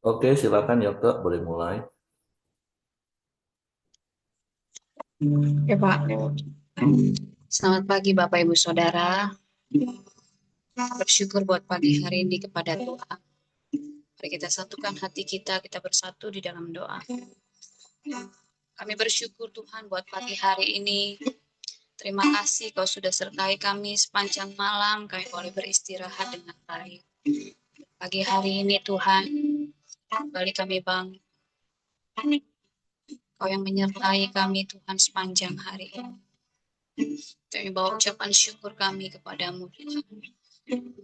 Oke, silakan Yoke, boleh mulai. Ya Pak, selamat pagi Bapak Ibu Saudara. Bersyukur buat pagi hari ini kepada Tuhan. Mari kita satukan hati kita, kita bersatu di dalam doa. Kami bersyukur Tuhan buat pagi hari ini. Terima kasih Kau sudah sertai kami sepanjang malam, kami boleh beristirahat dengan baik. Pagi hari ini Tuhan, kembali kami bangun. Kau yang menyertai kami Tuhan sepanjang hari ini. Kami bawa ucapan syukur kami kepadamu Tuhan.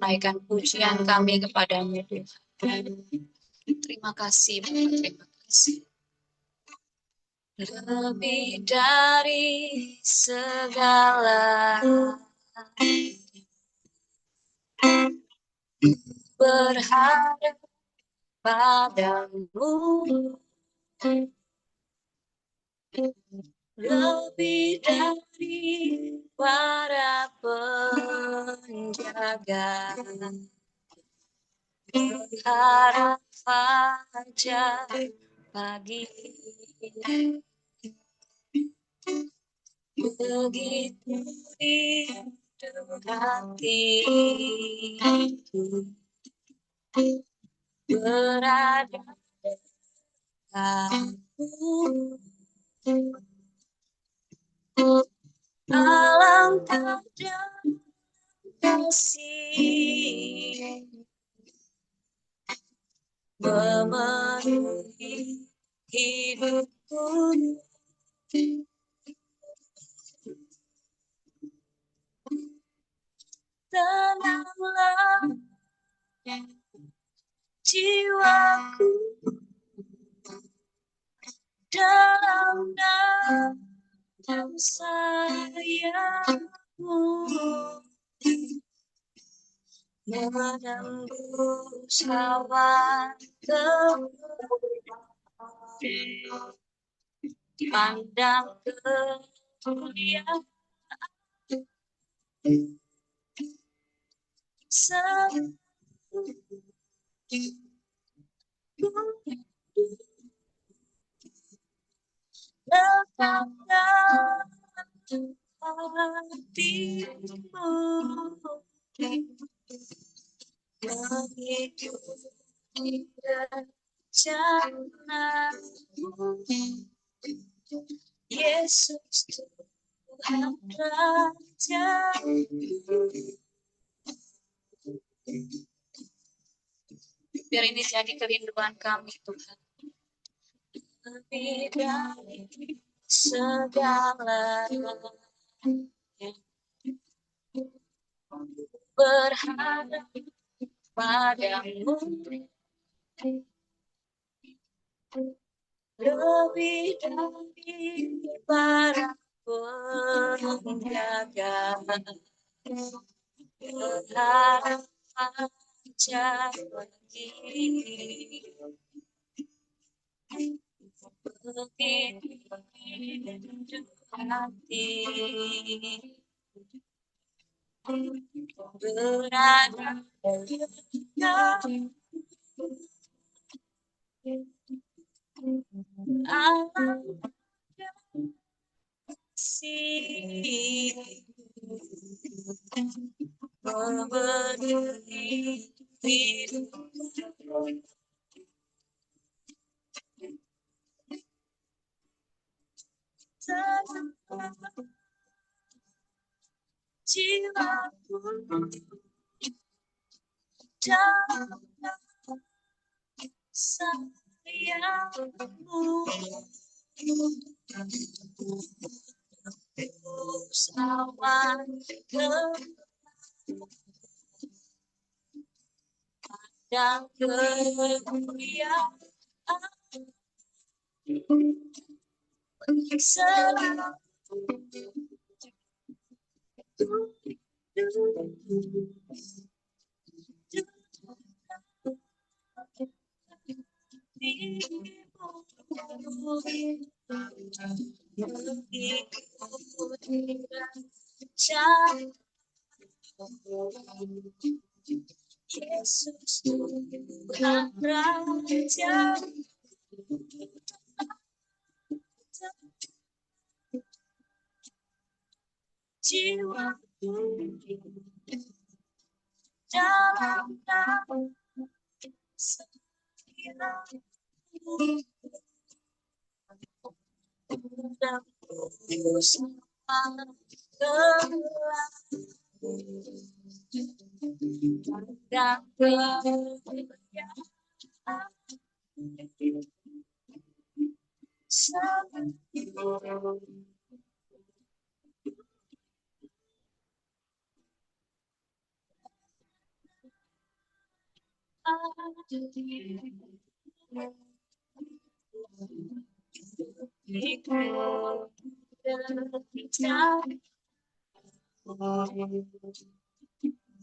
Naikkan pujian kami kepadamu Tuhan. Terima kasih Bapak, terima kasih. Lebih dari segala berharap padamu, lebih dari para penjaga, berharap fajar pagi. Begitu rindu hatiku berada denganmu. Alangkah dalam kasih memenuhi hidupku. Tenanglah jiwaku dalam dalam sayangmu, menembus hawa pandang kemuliaan satu. Letakkan hatimu mengikuti rencanamu. Yesus Tuhan Raja, biar ini jadi kerinduan kami Tuhan. Lebih dari segala berharap padamu, lebih dari para penjaga, berharap fajar pagi. Begitu rindu hati berada denganmu. Alam kasih memenuhi hidupku. Tenanglah jiwaku dalam sayangmu, usahawan dan kemuliaan selalu mengikuti rencana. Yesus Tuhan Raja, jiwaku dalam nama sekiranya dan berusaha gelap dan kemuliaan seperti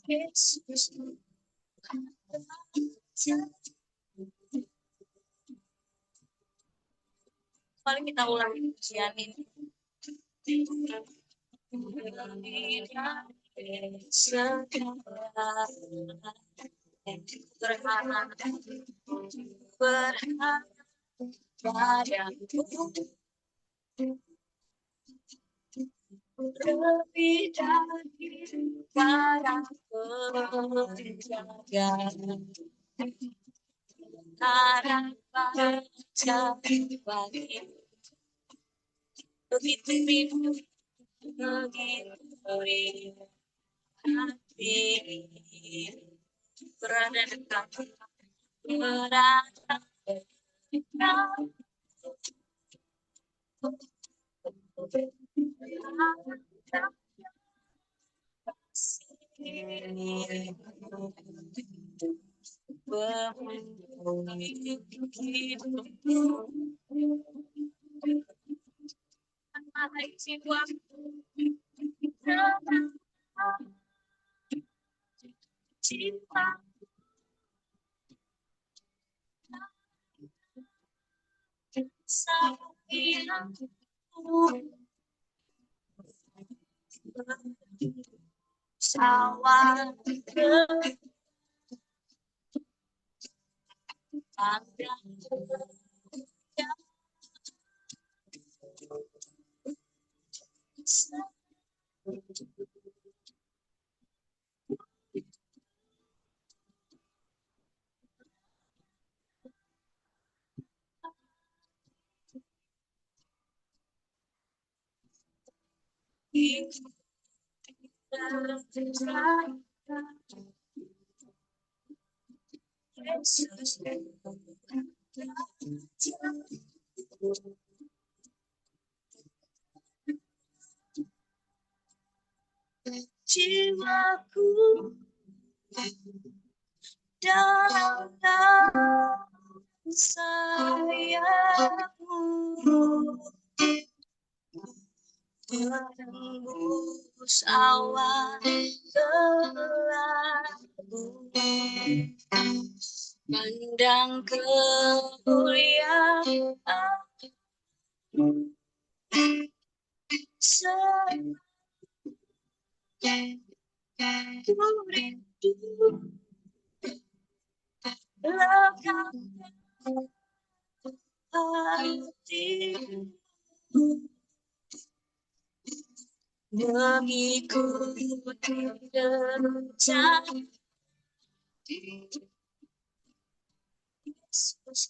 Yesus. Mari kita ulangi pujian ini. Berharap padamu lebih dari para penjaga harapan jatuh bagi begitu rindu begitu rindu hati berada dekat berada dekat cinta sayang sawah Yesus jiwaku dalam sayapmu menembus awan gelapmu pandang kemuliaan ku rindu lekat hatimu mengikuti rencana Yesus.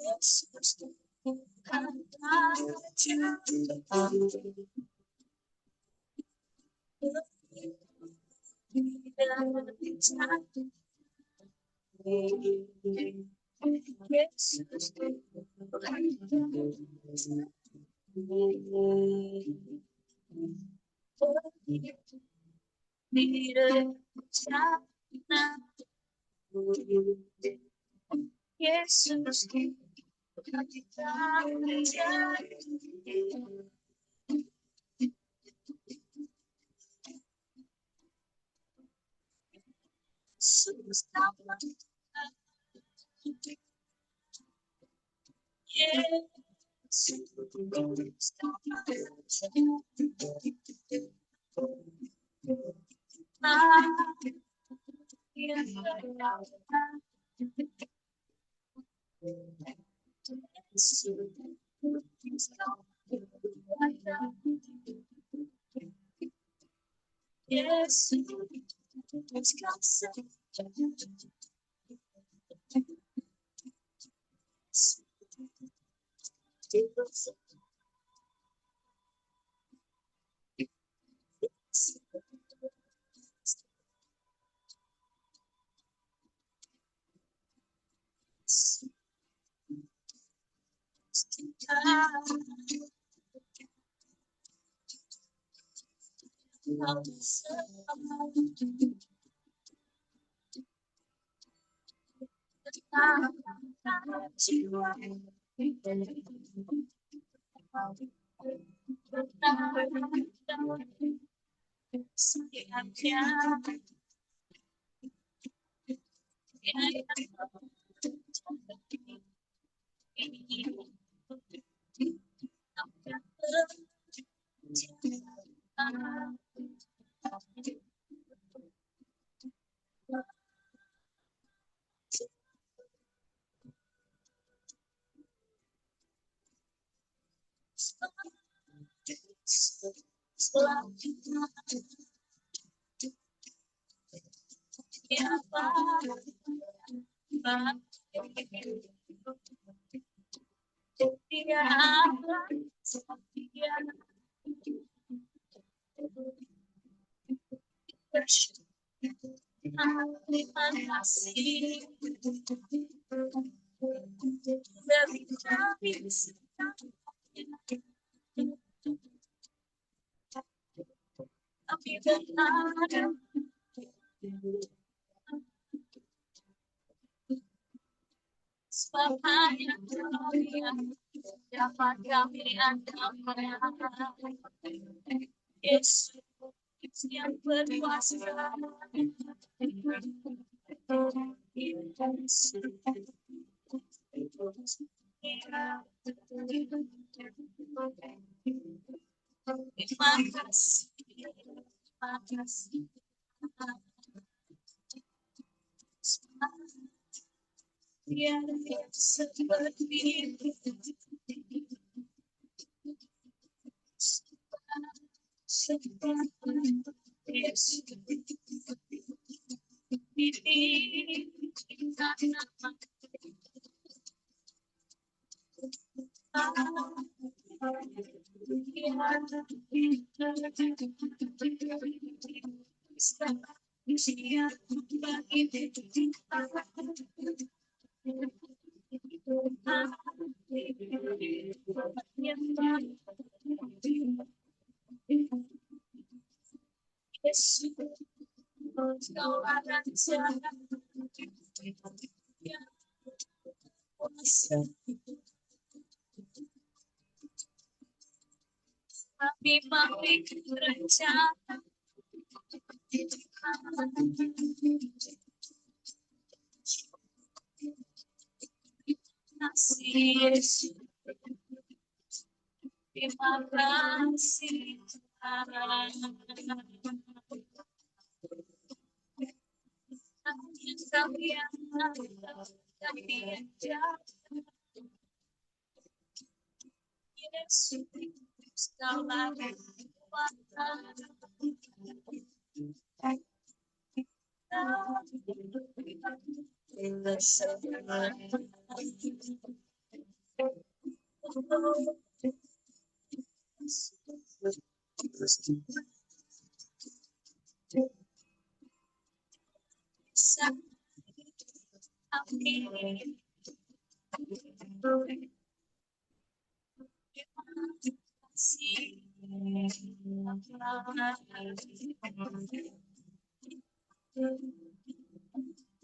Yesus,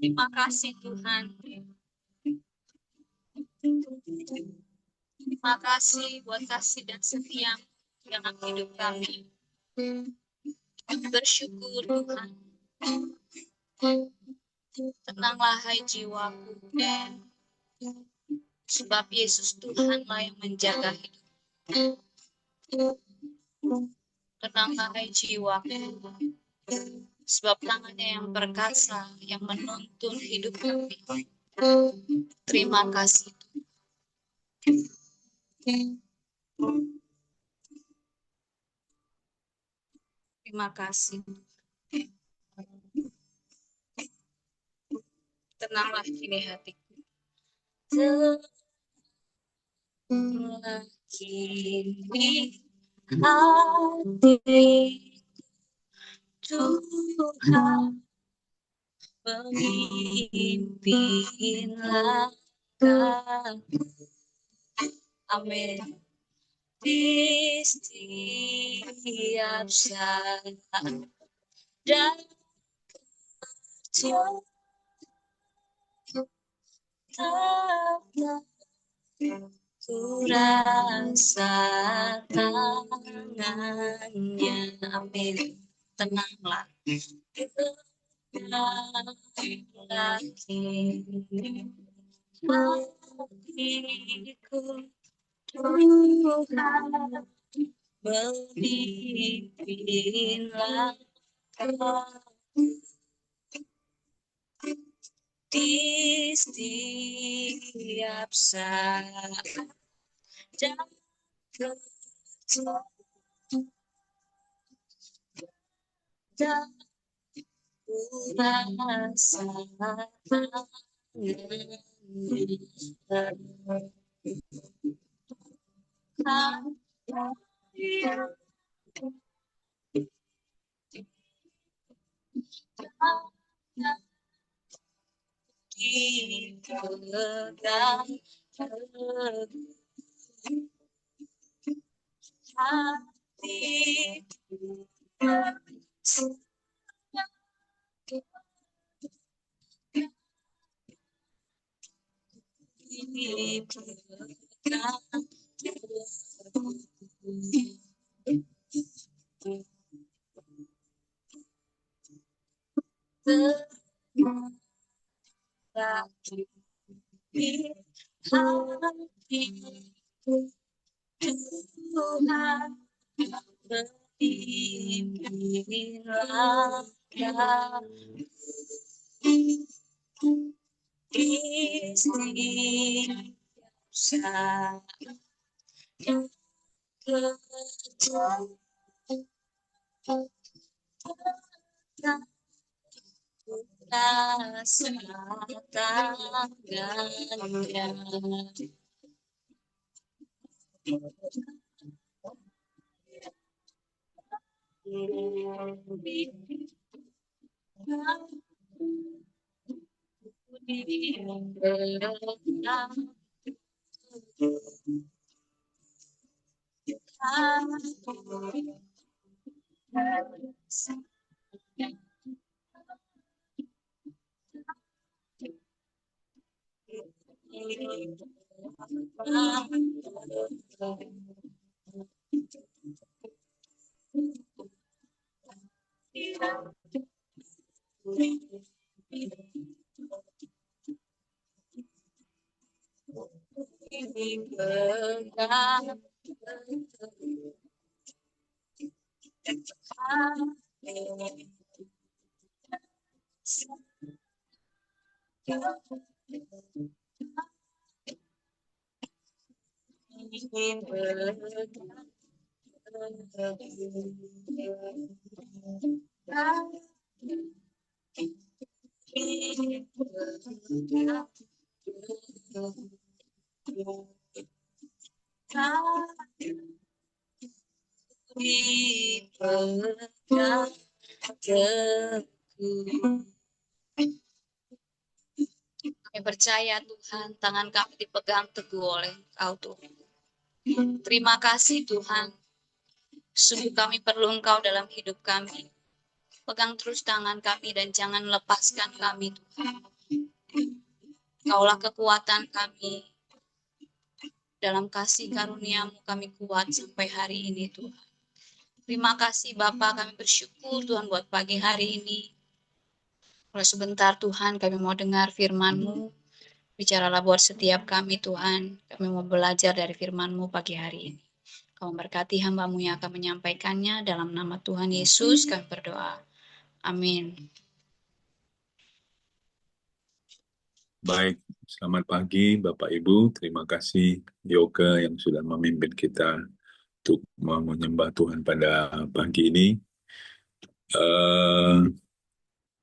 Terima kasih Tuhan. Terima kasih buat kasih dan setia dalam hidup kami. Kami bersyukur Tuhan. Tenanglah hai jiwaku. Sebab Yesus Tuhanlah yang menjaga hidup. Tenanglah hai jiwaku. Sebab tangannya yang perkasa yang menuntun hidup kami. Terima kasih. Terima kasih. Tenanglah kini hatiku. Tenanglah kini hati Tuhan, memimpinlah kami. Amin. Di setiap saat dan tetap ku rasa tangannya. Amin. Tenanglah. Tenanglah kini hatiku. Tuhan memimpinlah kami di setiap saat dan ketika ku rasa dipegang hati Tuhan memimpinlah kami di setiap saat dan ketika ku rasa tangannya. dipegang teguh. Kami percaya Tuhan, tangan kami dipegang teguh oleh Engkau Tuhan. Terima kasih Tuhan. Sungguh kami perlu Engkau dalam hidup kami. Pegang terus tangan kami dan jangan lepaskan kami Tuhan. Engkaulah kekuatan kami. Dalam kasih karunia-Mu kami kuat sampai hari ini Tuhan. Terima kasih Bapa, kami bersyukur Tuhan buat pagi hari ini. Kalau sebentar Tuhan kami mau dengar firman-Mu. Bicaralah buat setiap kami Tuhan. Kami mau belajar dari firman-Mu pagi hari ini. Kau memberkati hamba-Mu yang akan menyampaikannya. Dalam nama Tuhan Yesus kami berdoa. Amin. Baik, selamat pagi Bapak Ibu. Terima kasih Yoga yang sudah memimpin kita untuk menyembah Tuhan pada pagi ini.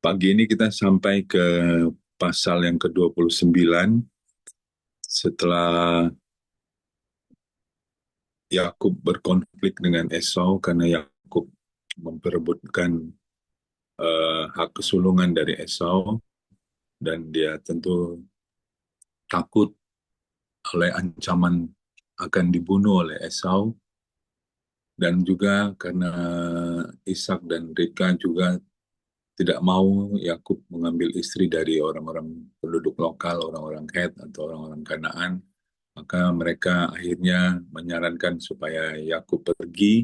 Pagi ini kita sampai ke pasal yang ke-29 setelah Yakub berkonflik dengan Esau karena Yakub memperebutkan hak kesulungan dari Esau dan dia tentu takut oleh ancaman akan dibunuh oleh Esau, dan juga karena Ishak dan Ribka juga tidak mau Yakub mengambil istri dari orang-orang penduduk lokal, orang-orang Het atau orang-orang Kanaan, maka mereka akhirnya menyarankan supaya Yakub pergi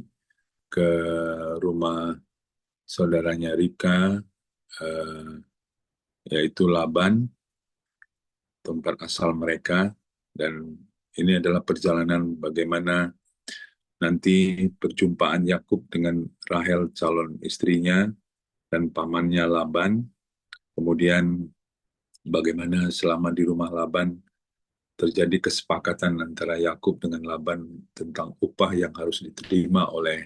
ke rumah saudaranya Ribka, yaitu Laban, tempat asal mereka, dan ini adalah perjalanan bagaimana nanti perjumpaan Yakub dengan Rahel calon istrinya dan pamannya Laban, kemudian bagaimana selama di rumah Laban terjadi kesepakatan antara Yakub dengan Laban tentang upah yang harus diterima oleh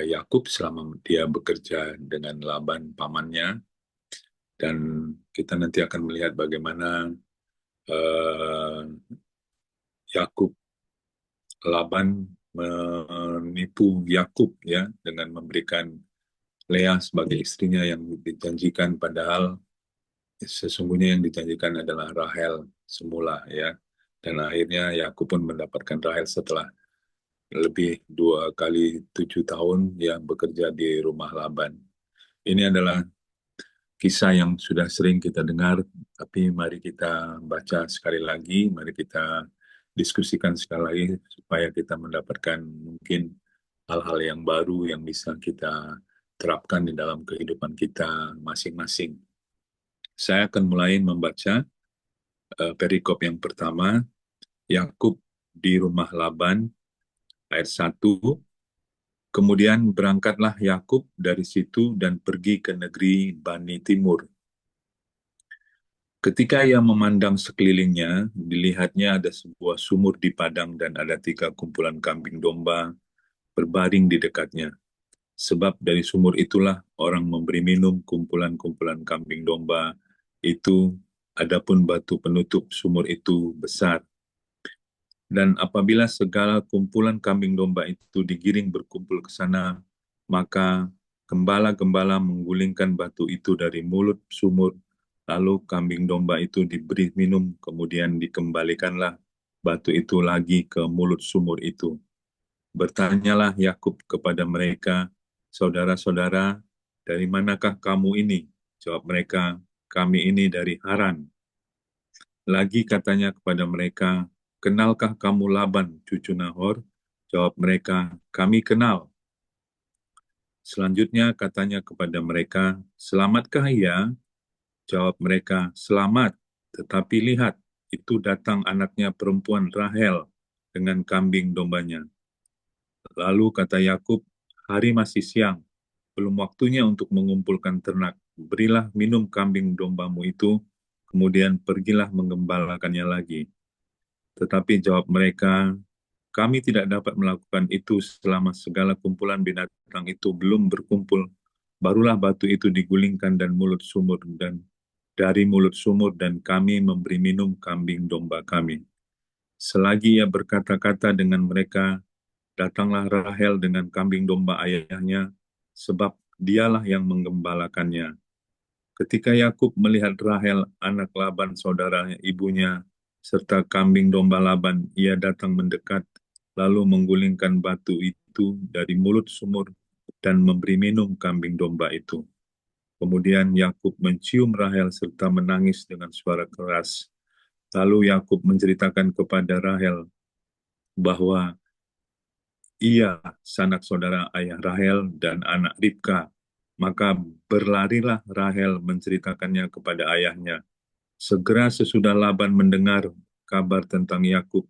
Yakub selama dia bekerja dengan Laban pamannya, dan kita nanti akan melihat bagaimana Yakub Laban menipu Yakub ya dengan memberikan Lea sebagai istrinya yang dijanjikan, padahal sesungguhnya yang dijanjikan adalah Rahel semula ya. Dan akhirnya Yakub pun mendapatkan Rahel setelah lebih 2 kali 7 tahun yang bekerja di rumah Laban. Ini adalah kisah yang sudah sering kita dengar, tapi mari kita baca sekali lagi, mari kita diskusikan sekali lagi supaya kita mendapatkan mungkin hal-hal yang baru yang bisa kita terapkan di dalam kehidupan kita masing-masing. Saya akan mulai membaca perikop yang pertama, Yakub di rumah Laban, ayat 1. Kemudian berangkatlah Yakub dari situ dan pergi ke negeri Bani Timur. Ketika ia memandang sekelilingnya, dilihatnya ada sebuah sumur di padang dan ada 3 kumpulan kambing domba berbaring di dekatnya. Sebab dari sumur itulah orang memberi minum kumpulan-kumpulan kambing domba itu, adapun batu penutup sumur itu besar. Dan apabila segala kumpulan kambing domba itu digiring berkumpul ke sana, maka gembala-gembala menggulingkan batu itu dari mulut sumur, lalu kambing domba itu diberi minum, kemudian dikembalikanlah batu itu lagi ke mulut sumur itu. Bertanyalah Yakub kepada mereka, "Saudara-saudara, dari manakah kamu ini?" Jawab mereka, "Kami ini dari Haran." Lagi katanya kepada mereka, "Kenalkah kamu Laban, cucu Nahor?" Jawab mereka, "Kami kenal." Selanjutnya katanya kepada mereka, "Selamatkah ia?" Jawab mereka, "Selamat, tetapi lihat, itu datang anaknya perempuan Rahel dengan kambing dombanya." Lalu kata Yakub, "Hari masih siang, belum waktunya untuk mengumpulkan ternak. Berilah minum kambing dombamu itu, kemudian pergilah menggembalakannya lagi." Tetapi jawab mereka, "Kami tidak dapat melakukan itu selama segala kumpulan binatang itu belum berkumpul. Barulah batu itu digulingkan dan mulut sumur dan dari mulut sumur dan kami memberi minum kambing domba kami." Selagi ia berkata-kata dengan mereka, datanglah Rahel dengan kambing domba ayahnya, sebab dialah yang menggembalakannya. Ketika Yakub melihat Rahel, anak Laban saudaranya ibunya, serta kambing domba Laban, ia datang mendekat, lalu menggulingkan batu itu dari mulut sumur dan memberi minum kambing domba itu. Kemudian Yakub mencium Rahel serta menangis dengan suara keras. Lalu Yakub menceritakan kepada Rahel bahwa ia sanak saudara ayah Rahel dan anak Ribka. Maka berlarilah Rahel menceritakannya kepada ayahnya. Segera sesudah Laban mendengar kabar tentang Yakub,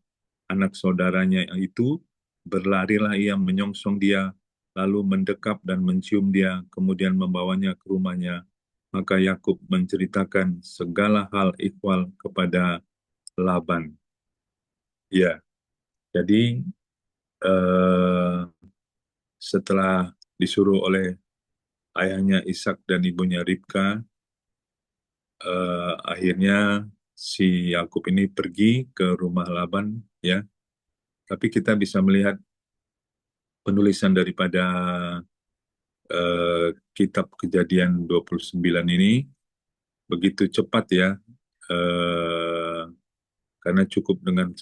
anak saudaranya itu, berlarilah ia menyongsong dia, lalu mendekap dan mencium dia, kemudian membawanya ke rumahnya. Maka Yakub menceritakan segala hal ihwal kepada Laban. Ya, jadi setelah disuruh oleh ayahnya Ishak dan ibunya Ribka, akhirnya si Yakub ini pergi ke rumah Laban, ya. Tapi kita bisa melihat penulisan daripada kitab Kejadian 29 ini begitu cepat ya, karena cukup dengan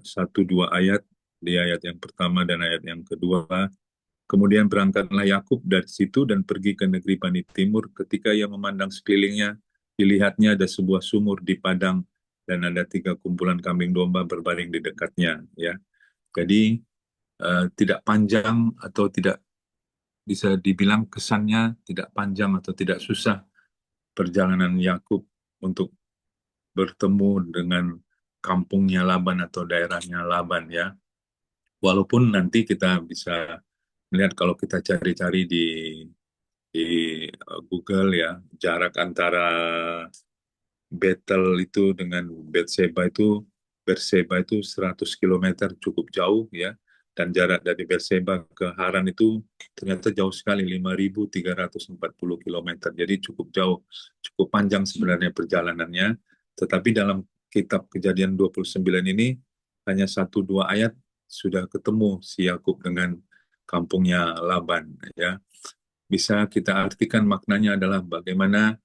satu dua ayat, di ayat yang pertama dan ayat yang kedua. Kemudian berangkatlah Yakub dari situ dan pergi ke negeri Bani Timur. Ketika ia memandang sekelilingnya, dilihatnya ada sebuah sumur di padang dan ada 3 kumpulan kambing domba berbaring di dekatnya. Ya, jadi tidak panjang atau tidak bisa dibilang kesannya tidak panjang atau tidak susah perjalanan Yakub untuk bertemu dengan kampungnya Laban atau daerahnya Laban, ya. Walaupun nanti kita bisa melihat kalau kita cari-cari di Google, ya, jarak antara Bethel itu dengan Berseba itu 100 kilometer, cukup jauh, ya. Dan jarak dari Berseba ke Haran itu ternyata jauh sekali, 5.340 kilometer. Jadi cukup jauh, cukup panjang sebenarnya perjalanannya. Tetapi dalam kitab Kejadian 29 ini hanya 1-2 ayat sudah ketemu si Yakub dengan kampungnya Laban, ya. Bisa kita artikan maknanya adalah bagaimana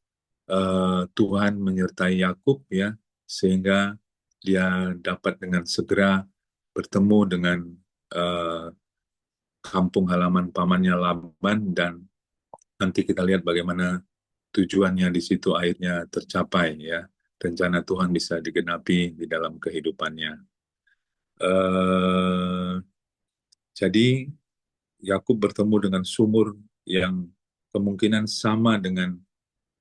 Tuhan menyertai Yakub, ya, sehingga dia dapat dengan segera bertemu dengan eh, kampung halaman pamannya Laban, dan nanti kita lihat bagaimana tujuannya di situ akhirnya tercapai, ya, rencana Tuhan bisa digenapi di dalam kehidupannya. eh jadi Yakub bertemu dengan sumur yang kemungkinan sama dengan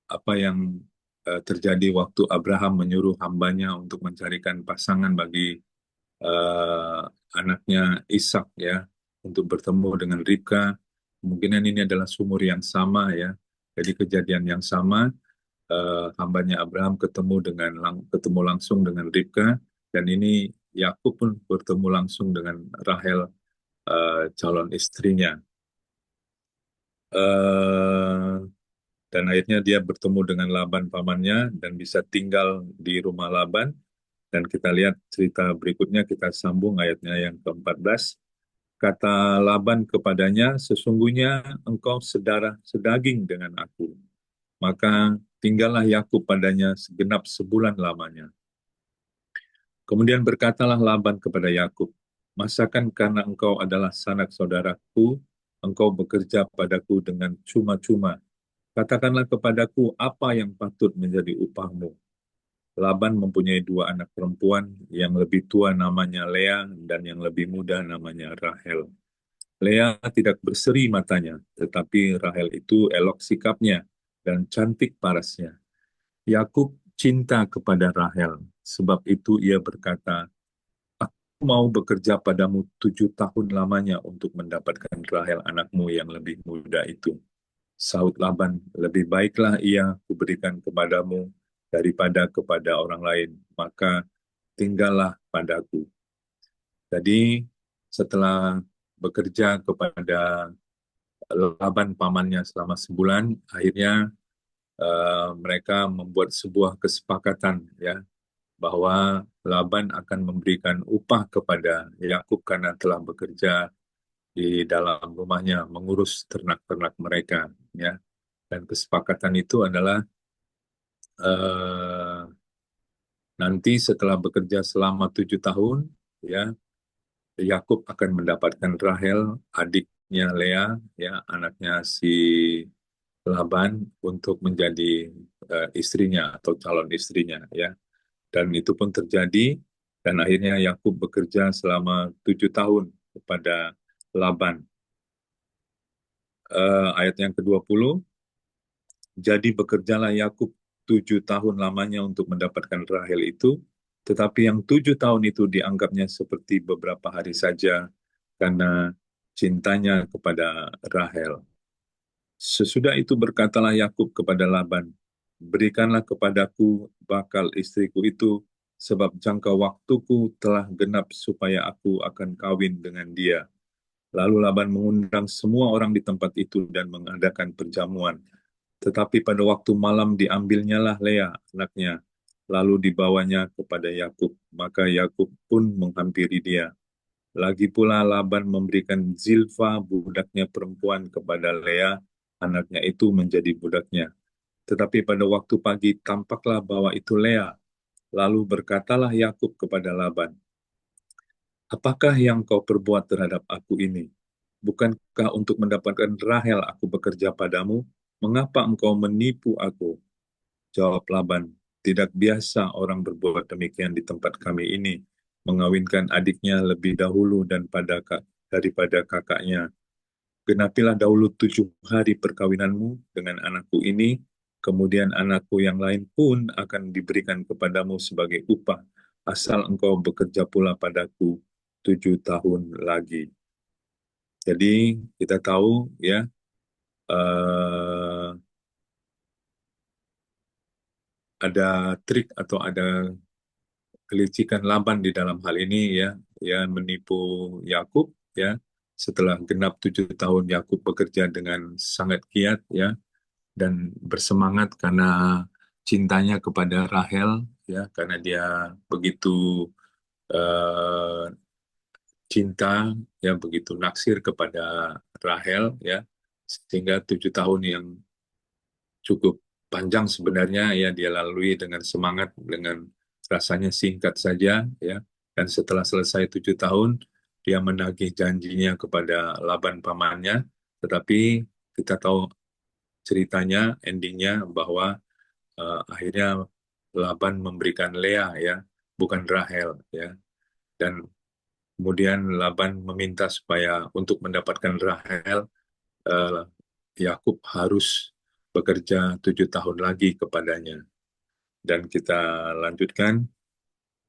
apa yang terjadi waktu Abraham menyuruh hambanya untuk mencarikan pasangan bagi eh, anaknya Ishak, ya, untuk bertemu dengan Ribka. Kemungkinan ini adalah sumur yang sama, ya. Jadi kejadian yang sama, hambanya Abraham ketemu langsung dengan Ribka, dan ini Yakub pun bertemu langsung dengan Rahel, calon istrinya. Eh, dan akhirnya dia bertemu dengan Laban pamannya dan bisa tinggal di rumah Laban. Dan kita lihat cerita berikutnya, kita sambung ayatnya yang ke-14. Kata Laban kepadanya, sesungguhnya engkau sedaging dengan aku. Maka tinggallah Yakub padanya segenap sebulan lamanya. Kemudian berkatalah Laban kepada Yakub, masakan karena engkau adalah sanak saudaraku, engkau bekerja padaku dengan cuma-cuma. Katakanlah kepadaku apa yang patut menjadi upahmu. Laban mempunyai 2 anak perempuan, yang lebih tua namanya Lea dan yang lebih muda namanya Rahel. Lea tidak berseri matanya, tetapi Rahel itu elok sikapnya dan cantik parasnya. Yakub cinta kepada Rahel, sebab itu ia berkata, aku mau bekerja padamu 7 tahun lamanya untuk mendapatkan Rahel anakmu yang lebih muda itu. Sahut Laban, lebih baiklah ia kuberikan kepadamu daripada kepada orang lain, maka tinggallah padaku. Jadi setelah bekerja kepada Laban pamannya selama sebulan, akhirnya mereka membuat sebuah kesepakatan, ya, bahwa Laban akan memberikan upah kepada Yakub karena telah bekerja di dalam rumahnya mengurus ternak-ternak mereka, ya. Dan kesepakatan itu adalah eh, nanti setelah bekerja selama 7 tahun, ya, Yakub akan mendapatkan Rahel, adiknya Lea, ya, anaknya si Laban untuk menjadi istrinya atau calon istrinya, ya. Dan itu pun terjadi, dan akhirnya Yakub bekerja selama 7 tahun kepada Laban. Ayat yang ke-20, jadi bekerjalah Yakub 7 tahun lamanya untuk mendapatkan Rahel itu, tetapi yang 7 tahun itu dianggapnya seperti beberapa hari saja karena cintanya kepada Rahel. Sesudah itu berkatalah Yakub kepada Laban, berikanlah kepadaku bakal istriku itu, sebab jangka waktuku telah genap supaya aku akan kawin dengan dia. Lalu Laban mengundang semua orang di tempat itu dan mengadakan perjamuan. Tetapi pada waktu malam diambilnyalah Lea, anaknya, lalu dibawanya kepada Yakub. Maka Yakub pun menghampiri dia. Lagi pula Laban memberikan Zilfa, budaknya perempuan, kepada Lea, anaknya itu menjadi budaknya. Tetapi pada waktu pagi tampaklah bahwa itu Lea. Lalu berkatalah Yakub kepada Laban, apakah yang kau perbuat terhadap aku ini? Bukankah untuk mendapatkan Rahel aku bekerja padamu? Mengapa engkau menipu aku? Jawab Laban, tidak biasa orang berbuat demikian di tempat kami ini, mengawinkan adiknya lebih dahulu daripada kakaknya. Genapilah dahulu 7 hari perkawinanmu dengan anakku ini, kemudian anakku yang lain pun akan diberikan kepadamu sebagai upah, asal engkau bekerja pula padaku 7 tahun lagi. Jadi kita tahu, ya, ada trik atau ada kelicikan Laban di dalam hal ini, ya, ya, menipu Yakub, ya. Setelah genap 7 tahun Yakub bekerja dengan sangat giat, ya, dan bersemangat karena cintanya kepada Rahel, ya, karena dia begitu eh, cinta, ya, begitu naksir kepada Rahel, ya, sehingga 7 tahun yang cukup panjang sebenarnya, ya, dia lalui dengan semangat, dengan rasanya singkat saja, ya. Dan setelah selesai 7 tahun dia menagih janjinya kepada Laban pamannya, tetapi kita tahu ceritanya, endingnya bahwa akhirnya Laban memberikan Lea, ya, bukan Rahel, ya. Dan kemudian Laban meminta supaya untuk mendapatkan Rahel, eh, Yakub harus bekerja 7 tahun lagi kepadanya. Dan kita lanjutkan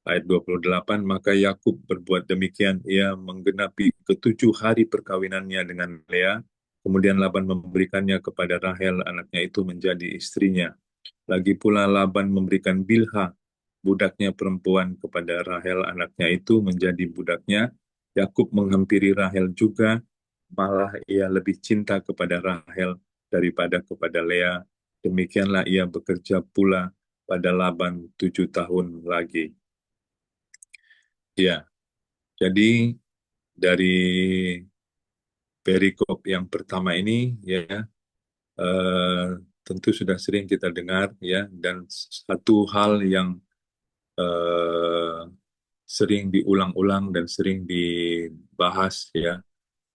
ayat 28, maka Yakub berbuat demikian, ia menggenapi ke 7 hari perkawinannya dengan Lea, kemudian Laban memberikannya kepada Rahel, anaknya itu menjadi istrinya. Lagi pula Laban memberikan Bilha, budaknya perempuan, kepada Rahel, anaknya itu menjadi budaknya. Yakub menghampiri Rahel juga, malah ia lebih cinta kepada Rahel daripada kepada Lea. Demikianlah ia bekerja pula pada Laban 7 tahun lagi. Ya, jadi dari perikop yang pertama ini, ya, eh, tentu sudah sering kita dengar, ya, dan satu hal yang eh, sering diulang-ulang dan sering dibahas, ya.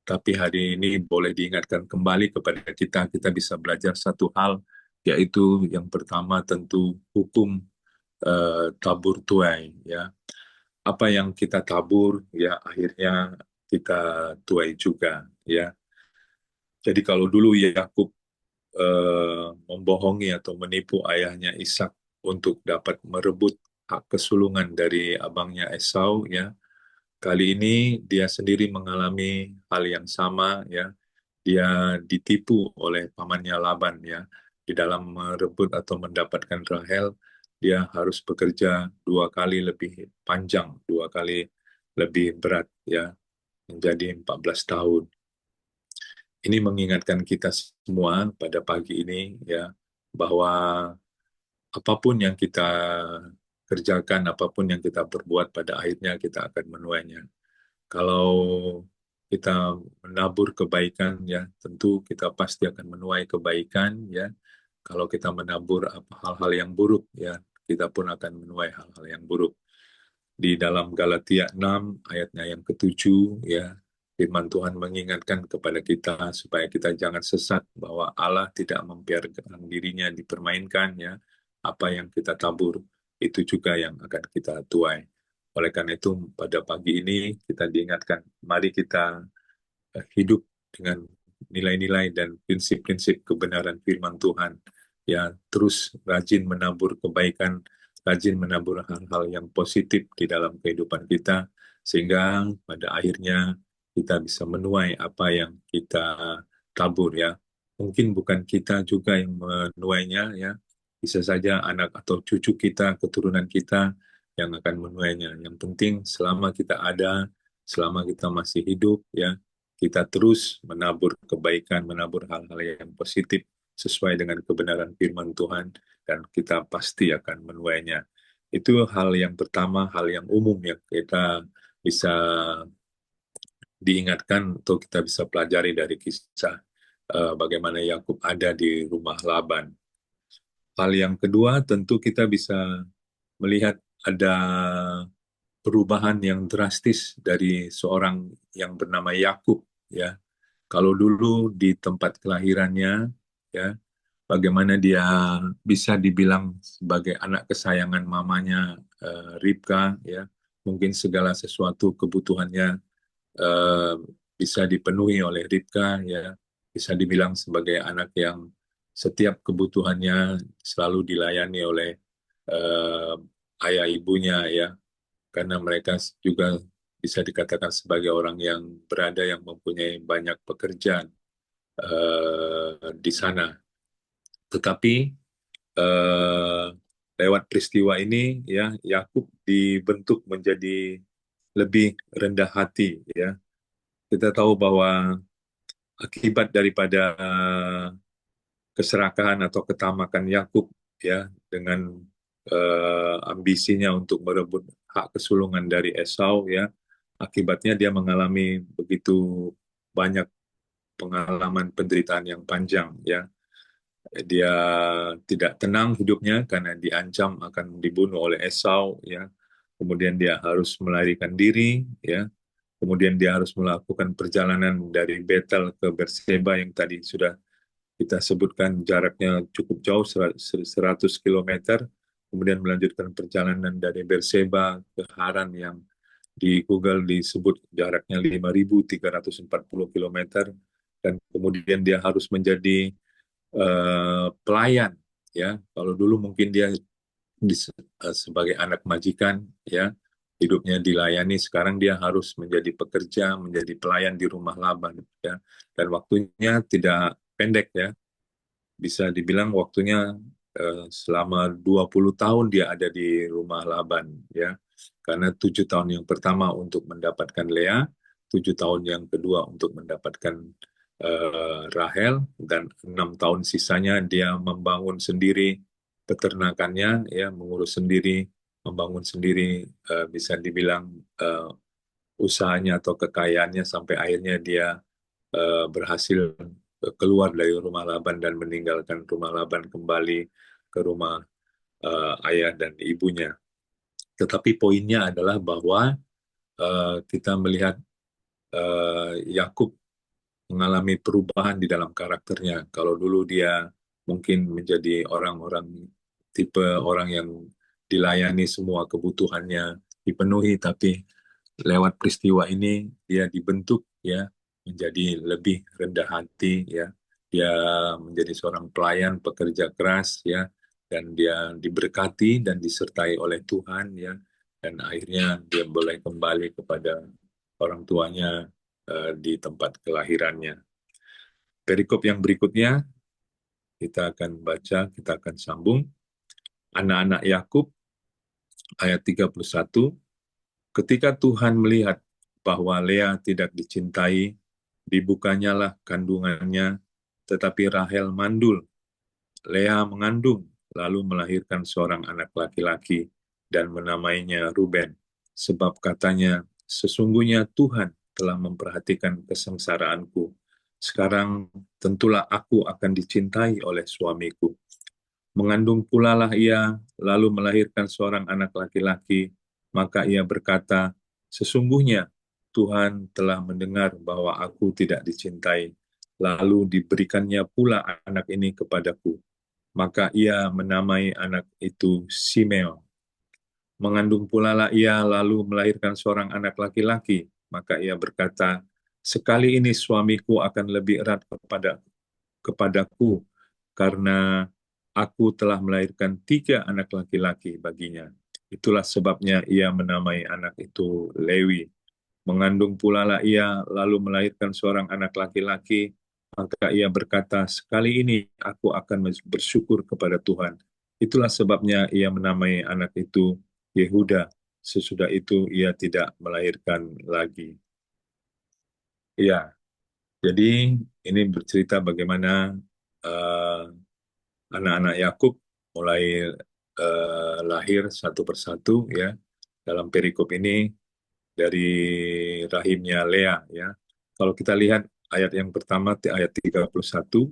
Tapi hari ini boleh diingatkan kembali kepada kita, kita bisa belajar satu hal, yaitu yang pertama tentu hukum tabur tuai, ya. Apa yang kita tabur, ya, akhirnya kita tuai juga, ya. Jadi kalau dulu Yakub membohongi atau menipu ayahnya Ishak untuk dapat merebut hak kesulungan dari abangnya Esau, ya. Kali ini dia sendiri mengalami hal yang sama, ya. Dia ditipu oleh pamannya Laban, ya. Di dalam merebut atau mendapatkan Rahel, dia harus bekerja 2 kali lebih panjang, 2 kali lebih berat, ya, menjadi 14 tahun. Ini mengingatkan kita semua pada pagi ini, ya, bahwa apapun yang kita kerjakan, apapun yang kita perbuat, pada akhirnya kita akan menuainya. Kalau kita menabur kebaikan, ya tentu kita pasti akan menuai kebaikan, ya. Kalau kita menabur hal-hal yang buruk, ya kita pun akan menuai hal-hal yang buruk. Di dalam Galatia 6 ayatnya yang ketujuh, ya, firman Tuhan mengingatkan kepada kita supaya kita jangan sesat, bahwa Allah tidak membiarkan dirinya dipermainkan, ya. Apa yang kita tabur itu juga yang akan kita tuai. Oleh karena itu pada pagi ini kita diingatkan, mari kita hidup dengan nilai-nilai dan prinsip-prinsip kebenaran firman Tuhan. Ya, terus rajin menabur kebaikan, rajin menabur hal-hal yang positif di dalam kehidupan kita, sehingga pada akhirnya kita bisa menuai apa yang kita tabur, ya. Mungkin bukan kita juga yang menuainya, ya. Bisa saja anak atau cucu kita, keturunan kita yang akan menuainya. Yang penting selama kita ada, selama kita masih hidup, ya, kita terus menabur kebaikan, menabur hal-hal yang positif sesuai dengan kebenaran firman Tuhan, dan kita pasti akan menuainya. Itu hal yang pertama, hal yang umum yang kita bisa diingatkan atau kita bisa pelajari dari kisah bagaimana Yakub ada di rumah Laban. Hal yang kedua, tentu kita bisa melihat ada perubahan yang drastis dari seorang yang bernama Yakub, ya. Kalau dulu di tempat kelahirannya, ya, bagaimana dia bisa dibilang sebagai anak kesayangan mamanya, Ribka, ya, mungkin segala sesuatu kebutuhannya eh, bisa dipenuhi oleh Ribka, ya, bisa dibilang sebagai anak yang setiap kebutuhannya selalu dilayani oleh eh, ayah ibunya, ya, karena mereka juga bisa dikatakan sebagai orang yang berada, yang mempunyai banyak pekerjaan di sana. Tetapi eh, lewat peristiwa ini, ya, Yakub dibentuk menjadi lebih rendah hati, ya. Kita tahu bahwa akibat daripada keserakahan atau ketamakan Yakub, ya, dengan ambisinya untuk merebut hak kesulungan dari Esau, ya, akibatnya dia mengalami begitu banyak pengalaman penderitaan yang panjang, ya. Dia tidak tenang hidupnya karena diancam akan dibunuh oleh Esau, ya. Kemudian dia harus melarikan diri, ya. Kemudian dia harus melakukan perjalanan dari Betel ke Berseba yang tadi sudah kita sebutkan jaraknya cukup jauh, 100 kilometer. Kemudian melanjutkan perjalanan dari Berseba ke Haran yang di Google disebut jaraknya 5.340 kilometer. Dan kemudian dia harus menjadi pelayan, ya. Kalau dulu mungkin dia sebagai anak majikan, ya, hidupnya dilayani, sekarang dia harus menjadi pekerja, menjadi pelayan di rumah Laban, ya. Dan waktunya tidak pendek, ya, bisa dibilang waktunya selama 20 tahun dia ada di rumah Laban, ya, karena 7 tahun yang pertama untuk mendapatkan Lea, 7 tahun yang kedua untuk mendapatkan Rahel, dan 6 tahun sisanya dia membangun sendiri peternakannya, ya, mengurus sendiri, membangun sendiri, bisa dibilang usahanya atau kekayaannya, sampai akhirnya dia berhasil keluar dari rumah Laban dan meninggalkan rumah Laban, kembali ke rumah ayah dan ibunya. Tetapi poinnya adalah bahwa kita melihat Yakub mengalami perubahan di dalam karakternya. Kalau dulu dia mungkin menjadi orang-orang, tipe orang yang dilayani, semua kebutuhannya dipenuhi, tapi lewat peristiwa ini dia dibentuk, ya, menjadi lebih rendah hati, ya. Dia menjadi seorang pelayan, pekerja keras, ya, dan dia diberkati dan disertai oleh Tuhan, ya, dan akhirnya dia boleh kembali kepada orang tuanya di tempat kelahirannya. Perikop yang berikutnya kita akan baca, kita akan sambung. Anak-anak Yakub ayat 31. Ketika Tuhan melihat bahwa Lea tidak dicintai, dibukanyalah kandungannya, tetapi Rahel mandul. Lea mengandung, lalu melahirkan seorang anak laki-laki. dan menamainya Ruben, sebab katanya, sesungguhnya Tuhan telah memperhatikan kesengsaraanku. Sekarang tentulah aku akan dicintai oleh suamiku. Mengandung pula lah ia, lalu melahirkan seorang anak laki-laki, maka ia berkata, sesungguhnya Tuhan telah mendengar bahwa aku tidak dicintai, lalu diberikannya pula anak ini kepadaku. Maka ia menamai anak itu Simeon. Mengandung pula lah ia, lalu melahirkan seorang anak laki-laki, maka ia berkata, sekali ini suamiku akan lebih erat kepadaku, karena aku telah melahirkan 3 anak laki-laki baginya. Itulah sebabnya ia menamai anak itu Lewi. Mengandung pula lah ia, lalu melahirkan seorang anak laki-laki, maka ia berkata, sekali ini aku akan bersyukur kepada Tuhan. Itulah sebabnya ia menamai anak itu Yehuda. Sesudah itu ia tidak melahirkan lagi. Ya, jadi ini bercerita bagaimana eh, anak-anak Yakub mulai lahir satu persatu ya dalam perikop ini dari rahimnya Lea ya. Kalau kita lihat ayat yang pertama ayat 31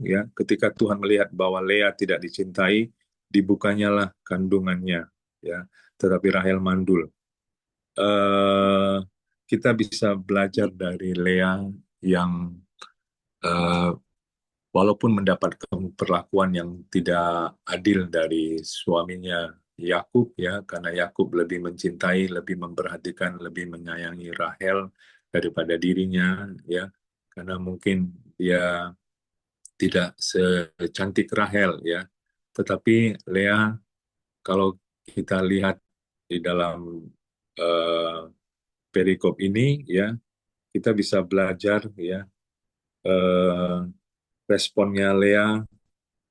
ya, ketika Tuhan melihat bahwa Lea tidak dicintai, dibukanyalah kandungannya ya, tetapi Rahel mandul. Eh kita bisa belajar dari Lea yang eh, walaupun mendapatkan perlakuan yang tidak adil dari suaminya Yakub ya, karena Yakub lebih mencintai, lebih memperhatikan, lebih menyayangi Rahel daripada dirinya ya, karena mungkin dia tidak secantik Rahel ya. Tetapi Lea, kalau kita lihat di dalam eh, perikop ini ya, kita bisa belajar ya, eh, responnya Lea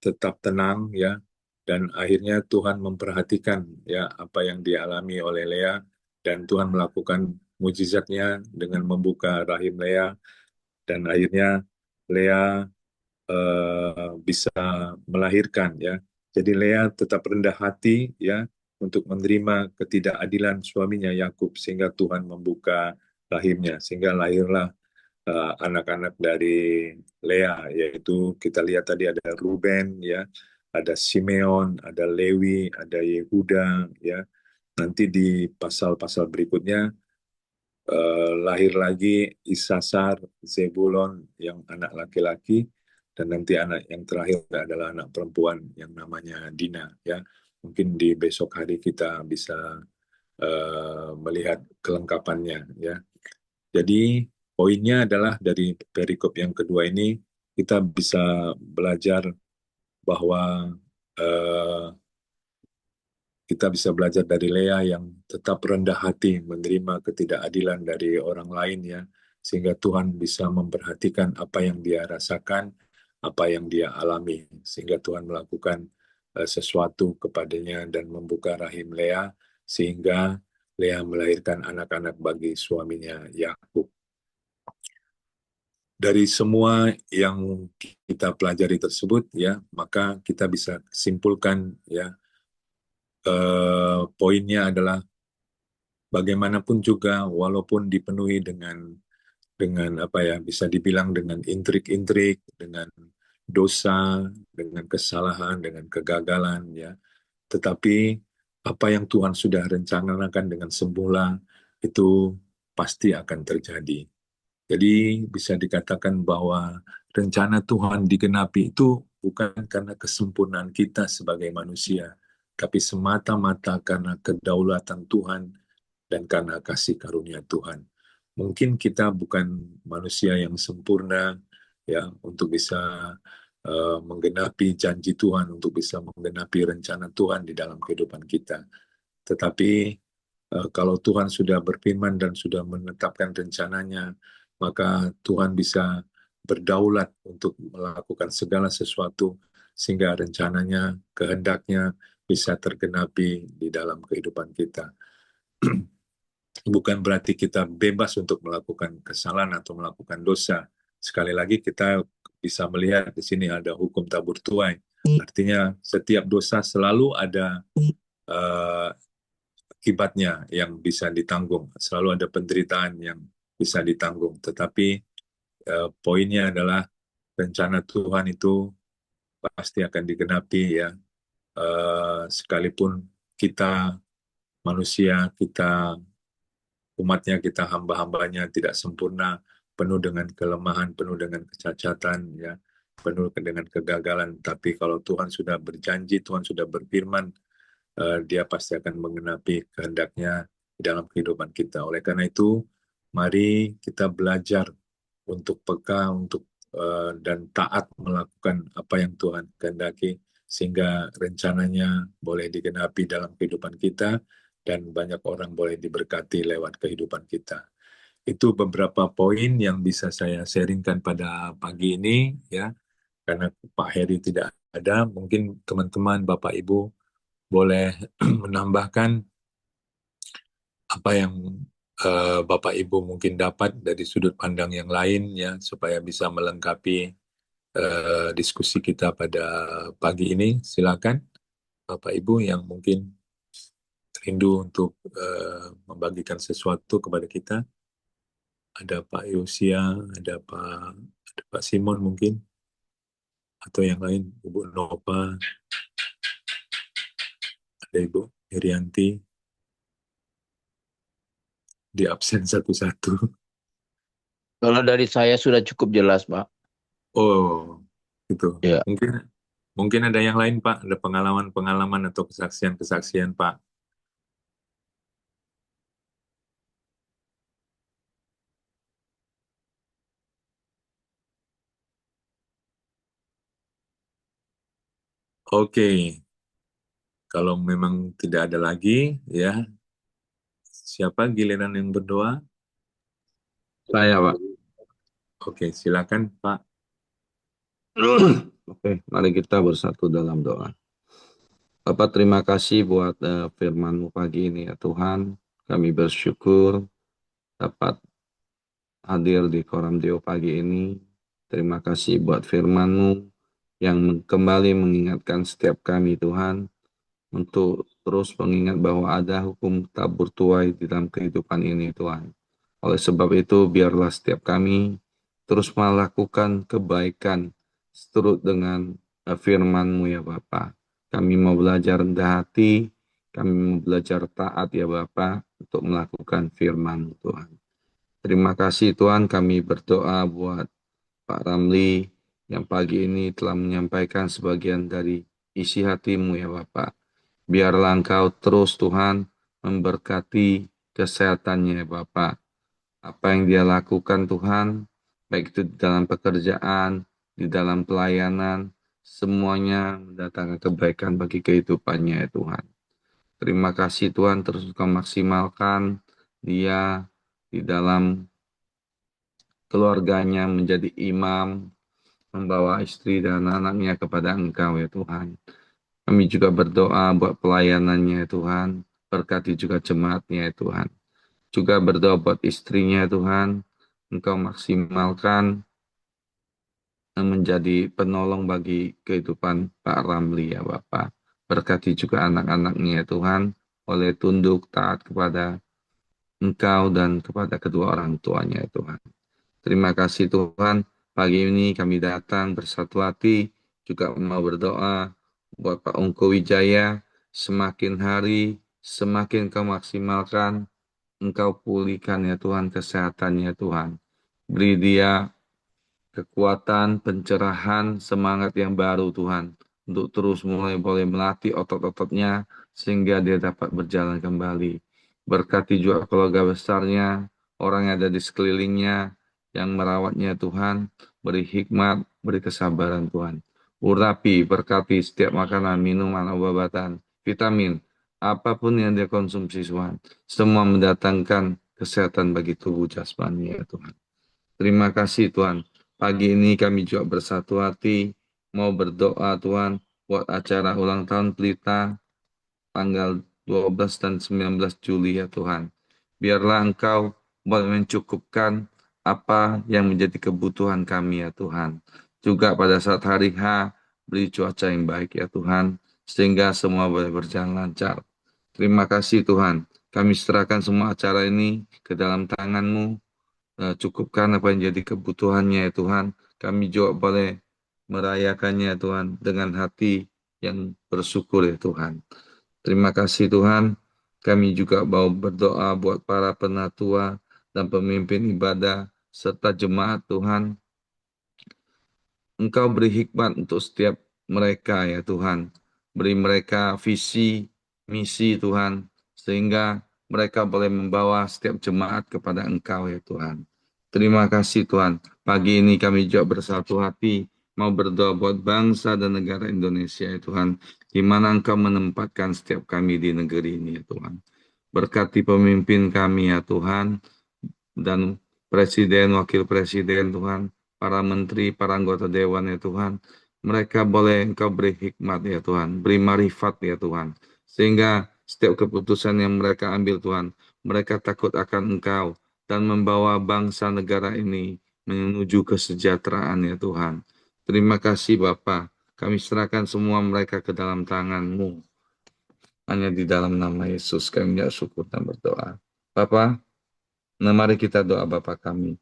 tetap tenang ya, dan akhirnya Tuhan memperhatikan ya apa yang dialami oleh Lea, dan Tuhan melakukan mujizatnya dengan membuka rahim Lea, dan akhirnya Lea bisa melahirkan ya. Jadi Lea tetap rendah hati ya untuk menerima ketidakadilan suaminya Yakub, sehingga Tuhan membuka rahimnya, sehingga lahirlah anak-anak dari Lea, yaitu kita lihat tadi ada Ruben ya, ada Simeon, ada Lewi, ada Yehuda ya. Nanti di pasal-pasal berikutnya lahir lagi Isasar, Zebulon yang anak laki-laki, dan nanti anak yang terakhir adalah anak perempuan yang namanya Dina ya. Mungkin di besok hari kita bisa melihat kelengkapannya ya. Jadi poinnya adalah dari perikop yang kedua ini kita bisa belajar bahwa eh, kita bisa belajar dari Lea yang tetap rendah hati menerima ketidakadilan dari orang lain ya, sehingga Tuhan bisa memperhatikan apa yang dia rasakan, apa yang dia alami, sehingga Tuhan melakukan sesuatu kepadanya dan membuka rahim Lea, sehingga Lea melahirkan anak-anak bagi suaminya Yakub. Dari semua yang kita pelajari tersebut ya, maka kita bisa simpulkan ya, poinnya adalah bagaimanapun juga walaupun dipenuhi dengan apa ya, bisa dibilang dengan intrik-intrik, dengan dosa, dengan kesalahan, dengan kegagalan ya, tetapi apa yang Tuhan sudah rencanakan dengan semula itu pasti akan terjadi. Jadi bisa dikatakan bahwa rencana Tuhan digenapi itu bukan karena kesempurnaan kita sebagai manusia, tapi semata-mata karena kedaulatan Tuhan dan karena kasih karunia Tuhan. Mungkin kita bukan manusia yang sempurna ya untuk bisa menggenapi janji Tuhan, untuk bisa menggenapi rencana Tuhan di dalam kehidupan kita. Tetapi kalau Tuhan sudah berfirman dan sudah menetapkan rencananya, maka Tuhan bisa berdaulat untuk melakukan segala sesuatu sehingga rencananya, kehendaknya bisa tergenapi di dalam kehidupan kita. Bukan berarti kita bebas untuk melakukan kesalahan atau melakukan dosa. Sekali lagi kita bisa melihat di sini ada hukum tabur tuai. Artinya setiap dosa selalu ada uh, akibatnya yang bisa ditanggung. Selalu ada penderitaan yang bisa ditanggung. Tetapi poinnya adalah rencana Tuhan itu pasti akan digenapi ya. Sekalipun kita manusia, kita umatnya, kita hamba-hambanya tidak sempurna, penuh dengan kelemahan, penuh dengan kecacatan, ya, penuh dengan kegagalan. Tapi kalau Tuhan sudah berjanji, Tuhan sudah berfirman, Dia pasti akan menggenapi kehendaknya di dalam kehidupan kita. Oleh karena itu, mari kita belajar untuk peka, untuk dan taat melakukan apa yang Tuhan kehendaki, sehingga rencananya boleh digenapi dalam kehidupan kita dan banyak orang boleh diberkati lewat kehidupan kita. Itu beberapa poin yang bisa saya sharingkan pada pagi ini ya. Karena Pak Heri tidak ada, mungkin teman-teman Bapak Ibu boleh menambahkan apa yang Bapak Ibu mungkin dapat dari sudut pandang yang lain ya, supaya bisa melengkapi diskusi kita pada pagi ini. Silakan Bapak Ibu yang mungkin rindu untuk membagikan sesuatu kepada kita. Ada Pak Yosia, ada Pak Simon mungkin, atau yang lain, Ibu Nova, ada Ibu Irianti, di absen satu-satu. Kalau dari saya sudah cukup jelas, Pak. Oh, gitu. Ya, Mungkin ada yang lain, Pak. Ada pengalaman-pengalaman atau kesaksian-kesaksian, Pak. Oke, kalau memang tidak ada lagi, ya, siapa giliran yang berdoa? saya, Pak. Oke, silakan, Pak. Oke, mari kita bersatu dalam doa. Bapak, terima kasih buat firman-Mu pagi ini ya Tuhan. Kami bersyukur dapat hadir di Koram Deo pagi ini. Terima kasih buat firman-Mu yang kembali mengingatkan setiap kami Tuhan, untuk terus mengingat bahwa ada hukum tabur tuai di dalam kehidupan ini Tuhan. Oleh sebab itu, biarlah setiap kami terus melakukan kebaikan seturut dengan firman-Mu ya Bapa. Kami mau belajar rendah hati, kami mau belajar taat ya Bapa untuk melakukan firman Tuhan. Terima kasih Tuhan, kami berdoa buat Pak Ramli yang pagi ini telah menyampaikan sebagian dari isi hati-Mu ya Bapa. Biarlah Engkau terus Tuhan memberkati kesehatannya ya Bapa. Apa yang dia lakukan Tuhan, baik itu di dalam pekerjaan, di dalam pelayanan, semuanya mendatangkan kebaikan bagi kehidupannya ya Tuhan. Terima kasih Tuhan, terus Engkau maksimalkan dia di dalam keluarganya menjadi imam, membawa istri dan anaknya kepada Engkau ya Tuhan. Kami juga berdoa buat pelayanannya ya Tuhan, berkati juga jemaatnya ya Tuhan. Juga berdoa buat istrinya ya Tuhan, Engkau maksimalkan menjadi penolong bagi kehidupan Pak Ramli ya Bapak. Berkati juga anak-anaknya ya Tuhan, oleh tunduk taat kepada Engkau dan kepada kedua orang tuanya ya Tuhan. Terima kasih Tuhan, pagi ini kami datang bersatu hati, juga mau berdoa buat Pak Ungku Wijaya, semakin hari, semakin Kau maksimalkan, Engkau pulihkan ya Tuhan kesehatannya Tuhan. Beri dia kekuatan, pencerahan, semangat yang baru Tuhan, untuk terus mulai boleh melatih otot-ototnya, sehingga dia dapat berjalan kembali. Berkati juga keluarga besarnya, orang yang ada di sekelilingnya, yang merawatnya Tuhan, beri hikmat, beri kesabaran Tuhan. Urapi, berkati setiap makanan, minuman, obat-obatan, vitamin, apapun yang dia konsumsi Tuhan, semua mendatangkan kesehatan bagi tubuh jasmani ya Tuhan. Terima kasih Tuhan. Pagi ini kami juga bersatu hati, mau berdoa Tuhan, buat acara ulang tahun Pelita, tanggal 12 dan 19 Juli ya Tuhan. Biarlah Engkau boleh mencukupkan apa yang menjadi kebutuhan kami ya Tuhan. Juga pada saat hari H, beri cuaca yang baik ya Tuhan, sehingga semua boleh berjalan lancar. Terima kasih Tuhan. Kami serahkan semua acara ini ke dalam tangan-Mu. Cukupkan apa yang jadi kebutuhannya ya Tuhan. Kami juga boleh merayakannya ya Tuhan dengan hati yang bersyukur ya Tuhan. Terima kasih Tuhan. Kami juga mau berdoa buat para penatua dan pemimpin ibadah serta jemaat Tuhan. Engkau beri hikmat untuk setiap mereka ya Tuhan. Beri mereka visi, misi Tuhan. Sehingga mereka boleh membawa setiap jemaat kepada Engkau ya Tuhan. Terima kasih Tuhan. Pagi ini kami juga bersatu hati mau berdoa buat bangsa dan negara Indonesia ya Tuhan. Di mana Engkau menempatkan setiap kami di negeri ini ya Tuhan. Berkati pemimpin kami ya Tuhan. Dan presiden, wakil presiden Tuhan, para menteri, para anggota dewan ya Tuhan, mereka boleh Engkau beri hikmat ya Tuhan, beri marifat ya Tuhan, sehingga setiap keputusan yang mereka ambil Tuhan, mereka takut akan Engkau dan membawa bangsa negara ini menuju kesejahteraan ya Tuhan. Terima kasih Bapa, kami serahkan semua mereka ke dalam tangan-Mu. Hanya di dalam nama Yesus kami syukur dan berdoa. Bapa, nah mari kita doa Bapa kami.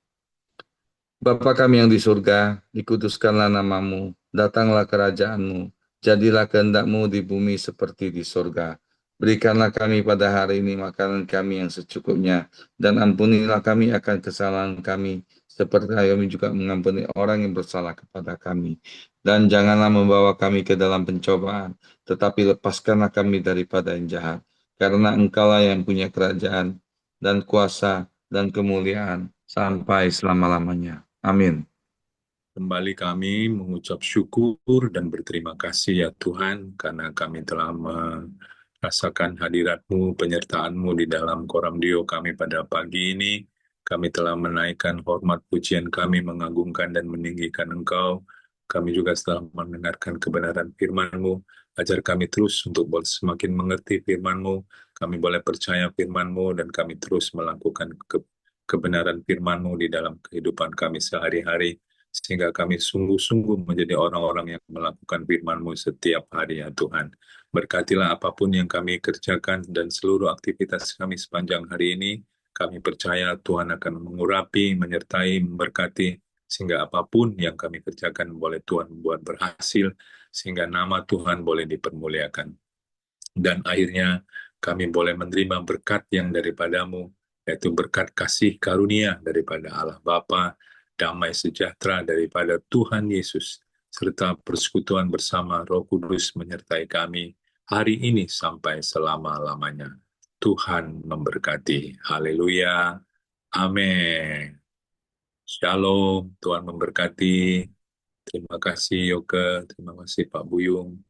Bapa kami yang di surga, dikuduskanlah namamu, datanglah kerajaanmu, jadilah kehendak-Mu di bumi seperti di surga. Berikanlah kami pada hari ini makanan kami yang secukupnya, dan ampunilah kami akan kesalahan kami, seperti kami juga mengampuni orang yang bersalah kepada kami. Dan janganlah membawa kami ke dalam pencobaan, tetapi lepaskanlah kami daripada yang jahat. Karena Engkaulah yang punya kerajaan, dan kuasa, dan kemuliaan, sampai selama-lamanya. Amin. Kembali kami mengucap syukur dan berterima kasih ya Tuhan, karena kami telah merasakan hadirat-Mu, penyertaan-Mu di dalam Koramdio kami pada pagi ini. Kami telah menaikkan hormat pujian kami, mengagungkan dan meninggikan Engkau. Kami juga telah mendengarkan kebenaran firman-Mu. Ajar kami terus untuk semakin mengerti firman-Mu. Kami boleh percaya firman-Mu dan kami terus melakukan kebenaran firman-Mu di dalam kehidupan kami sehari-hari, sehingga kami sungguh-sungguh menjadi orang-orang yang melakukan firman-Mu setiap hari ya Tuhan. Berkatilah apapun yang kami kerjakan dan seluruh aktivitas kami sepanjang hari ini. Kami percaya Tuhan akan mengurapi, menyertai, memberkati, sehingga apapun yang kami kerjakan boleh Tuhan buat berhasil, sehingga nama Tuhan boleh dipermuliakan. Dan akhirnya kami boleh menerima berkat yang daripada-Mu, yaitu berkat kasih karunia daripada Allah Bapa, damai sejahtera daripada Tuhan Yesus, serta persekutuan bersama Roh Kudus menyertai kami hari ini sampai selama-lamanya. Tuhan memberkati. Haleluya. Amin. Shalom. Tuhan memberkati. Terima kasih Yoke. Terima kasih Pak Buyung.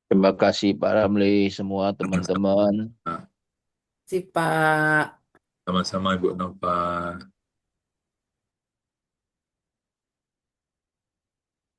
Terima kasih Pak Ramli, semua teman-teman. Sama-sama. Si Pak. Sama-sama Ibu Nova.